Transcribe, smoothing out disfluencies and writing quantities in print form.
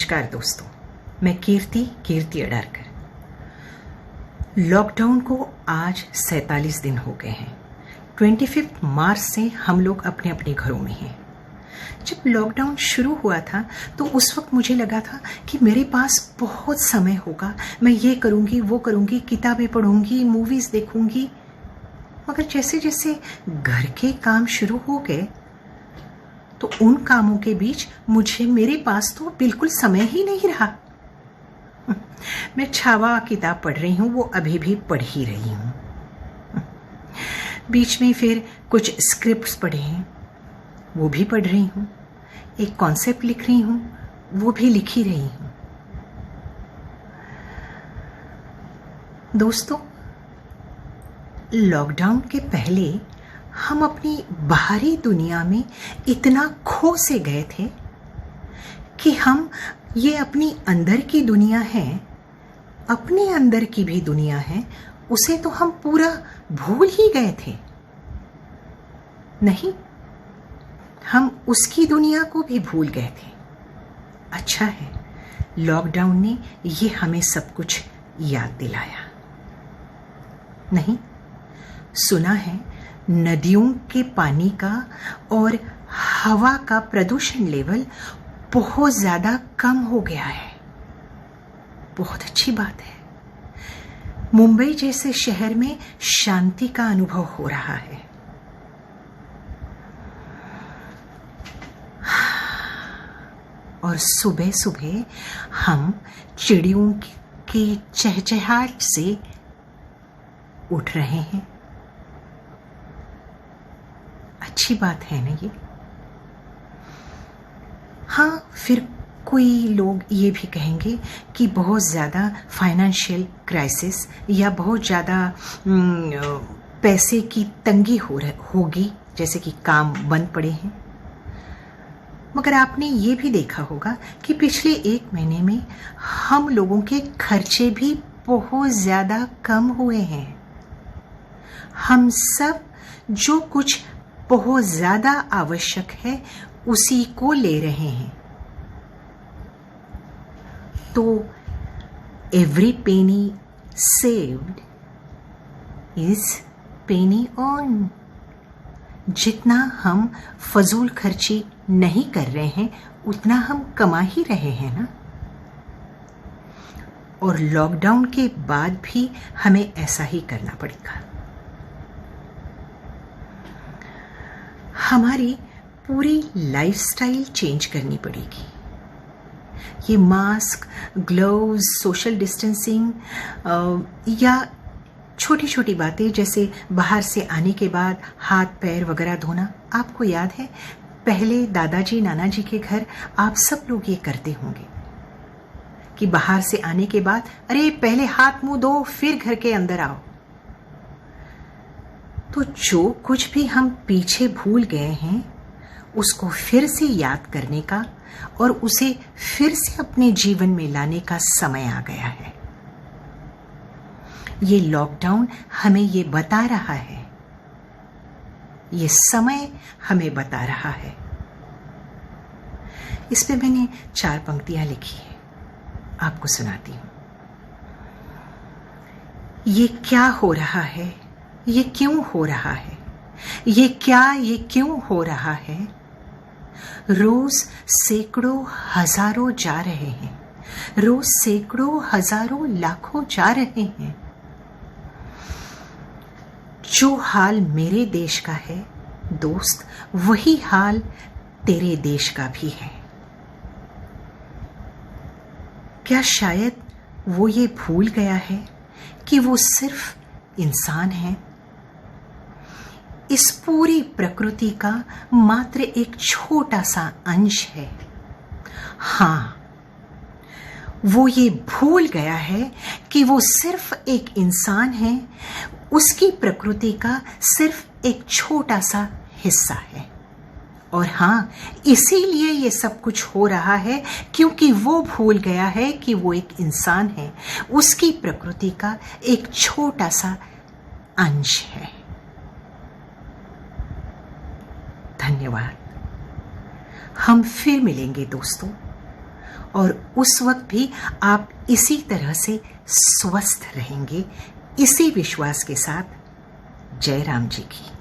नमस्कार दोस्तों, मैं कीर्ति अडारकर। लॉकडाउन को आज 47 दिन हो गए हैं। 25 मार्च से हम लोग अपने अपने घरों में हैं। जब लॉकडाउन शुरू हुआ था तो उस वक्त मुझे लगा था कि मेरे पास बहुत समय होगा, मैं ये करूँगी वो करूँगी, किताबें पढ़ूँगी, मूवीज़ देखूँगी। मगर जैसे जैसे घर के काम शुरू हो गए तो उन कामों के बीच मेरे पास तो बिल्कुल समय ही नहीं रहा। मैं छावा किताब पढ़ रही हूँ, वो अभी भी पढ़ ही रही हूँ। बीच में फिर कुछ स्क्रिप्ट्स पढ़े हैं, वो भी पढ़ रही हूँ। एक कॉन्सेप्ट लिख रही हूँ, वो भी लिख ही रही हूँ। दोस्तों, लॉकडाउन के पहले हम अपनी बाहरी दुनिया में इतना खो से गए थे कि हम ये अपनी अंदर की दुनिया है, अपने अंदर की भी दुनिया है, उसे तो हम पूरा भूल ही गए थे। नहीं, हम उसकी दुनिया को भी भूल गए थे। अच्छा है, लॉकडाउन ने ये हमें सब कुछ याद दिलाया। नहीं, सुना है नदियों के पानी का और हवा का प्रदूषण लेवल बहुत ज़्यादा कम हो गया है। बहुत अच्छी बात है। मुंबई जैसे शहर में शांति का अनुभव हो रहा है। और सुबह सुबह हम चिड़ियों के चहचहाट से उठ रहे हैं। अच्छी बात है ना ये। हाँ, फिर कोई लोग ये भी कहेंगे कि बहुत ज़्यादा फाइनेंशियल क्राइसिस या बहुत ज़्यादा पैसे की तंगी होगी, जैसे कि काम बंद पड़े हैं। मगर आपने ये भी देखा होगा कि पिछले 1 महीने में हम लोगों के खर्चे भी बहुत ज़्यादा कम हुए हैं। हम सब जो कुछ बहुत ज़्यादा आवश्यक है उसी को ले रहे हैं। तो every penny saved is Penney earn. जितना हम फजूल खर्ची नहीं कर रहे हैं उतना हम कमा ही रहे हैं ना। और लॉकडाउन के बाद भी हमें ऐसा ही करना पड़ेगा। हमारी पूरी लाइफस्टाइल चेंज करनी पड़ेगी। ये मास्क, ग्लव्स, सोशल डिस्टेंसिंग या छोटी छोटी बातें जैसे बाहर से आने के बाद हाथ पैर वगैरह धोना, आपको याद है पहले दादाजी नानाजी के घर आप सब लोग ये करते होंगे कि बाहर से आने के बाद अरे पहले हाथ मुंह धो फिर घर के अंदर आओ। तो जो कुछ भी हम पीछे भूल गए हैं उसको फिर से याद करने का और उसे फिर से अपने जीवन में लाने का समय आ गया है। ये लॉकडाउन हमें ये बता रहा है, ये समय हमें बता रहा है। इस पे मैंने 4 पंक्तियां लिखी है, आपको सुनाती हूं। ये क्या हो रहा है, ये क्यों हो रहा है, ये क्यों हो रहा है। रोज सैकड़ों हजारों जा रहे हैं, रोज सैकड़ों हजारों लाखों जा रहे हैं। जो हाल मेरे देश का है दोस्त, वही हाल तेरे देश का भी है। क्या शायद वो ये भूल गया है कि वो सिर्फ इंसान है, इस पूरी प्रकृति का मात्र एक छोटा सा अंश है। हाँ, वो ये भूल गया है कि वो सिर्फ एक इंसान है, उसकी प्रकृति का सिर्फ एक छोटा सा हिस्सा है। और हाँ, इसीलिए ये सब कुछ हो रहा है क्योंकि वो भूल गया है कि वो एक इंसान है, उसकी प्रकृति का एक छोटा सा अंश है। धन्यवाद। हम फिर मिलेंगे दोस्तों, और उस वक्त भी आप इसी तरह से स्वस्थ रहेंगे, इसी विश्वास के साथ। जय राम जी की।